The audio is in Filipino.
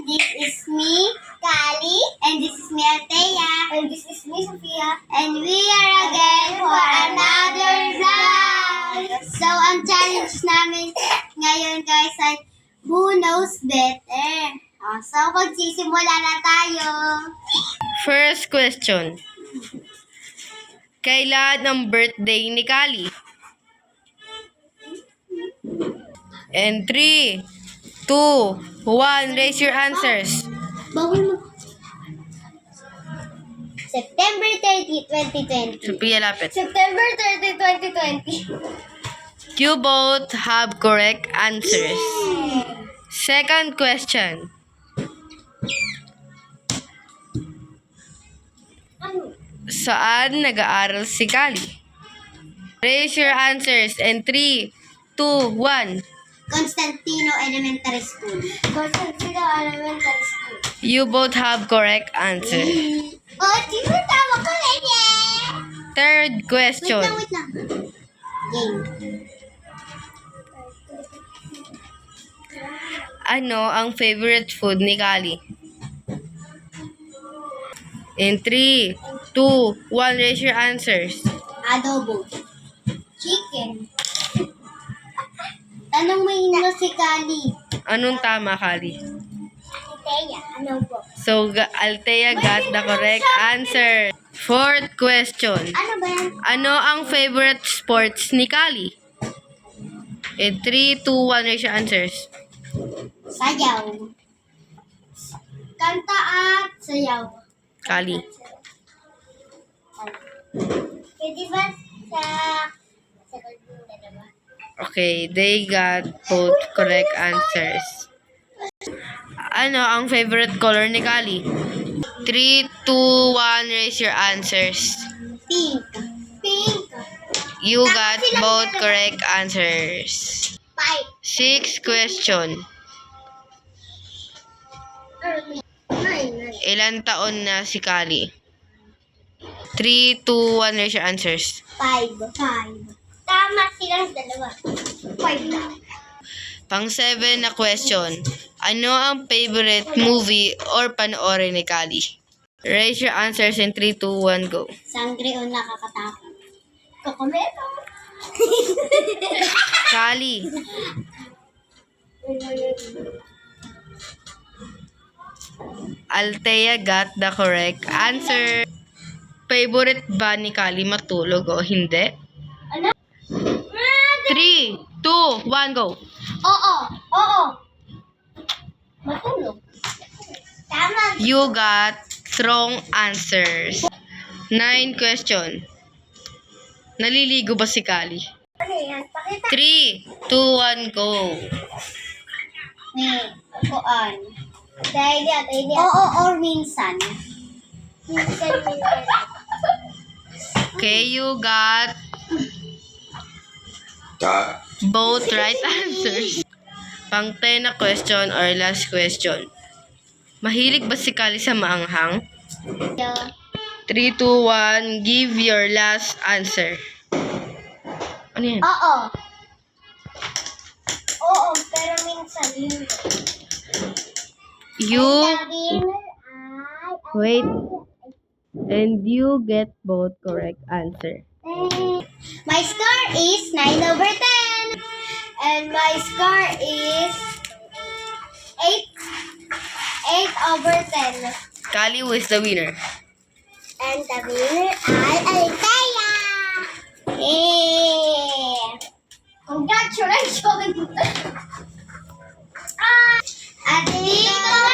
this is me, Kali. And this is me, Althea. And this is me, Sophia. And we are again for another vlog. So, ang challenge namin ngayon guys ay Who Knows Better? So, magsisimula na tayo. First question. Kailan ang birthday ni Kali? And 3, 2, 1, raise your answers. Bawal mo. September 30, 2020. Sophia, lapit. September 30, 2020. You both have correct answers. Second question. Saan nag-aaral si Kali? Raise your answers. And 3, 2, 1. Constantino Elementary School. Constantino Elementary School. You both have correct answers. Oh, sino tama ko rin eh? Third question. Wait lang. Game. Ano ang favorite food ni Kali? In 3, 2, 1, raise your answers. Adobo. Chicken. Anong may ino si Kali? Anong tama, Kali? Althea, ano po? So, Althea got the correct answer. Fourth question. Ano ba yan? Ano ang favorite sports ni Kali? In 3, 2, 1, raise your answers. Sayaw. Kanta at sayaw. Kali. Pwede ba sa dalawa? Okay, they got both correct answers. Ano ang favorite color ni Kali? 3, 2, 1, raise your answers. Pink. Pink. You got both correct answers. Five. Sixth question. Nine. Ilan taon na si Kali? 3, 2, 1, raise your answers. Five. Tama silang dalawa. Five na. Pang-7 na question. Ano ang favorite movie or panoorin ni Kali? Raise your answers in 3, 2, 1, go. Sangre o nakakatakot. Kokomero. Kali. Althea got the correct answer. Favorite ba ni Kali matulog o hindi? Ano? 3, 2, 1, go. Oo. Matulog. Tama. You got wrong answers. 9 question. Naliligo ba si Kali? Ano yan? Pakita. 3, 2, 1, go. Kuan. Dahil oo, or minsan. Minsan. Okay, you got both right answers. Pang-10 na question or last question. Mahilig ba si Kali sa maanghang? 3, 2, 1, give your last answer. Ano yan? Oo. Oo, pero minsan yun. Wait. And you get both correct answer. My score is 9/10. And my score is 8/10. Kali who is the winner? And the winner ay Althea. Yay! Congratulations! At dito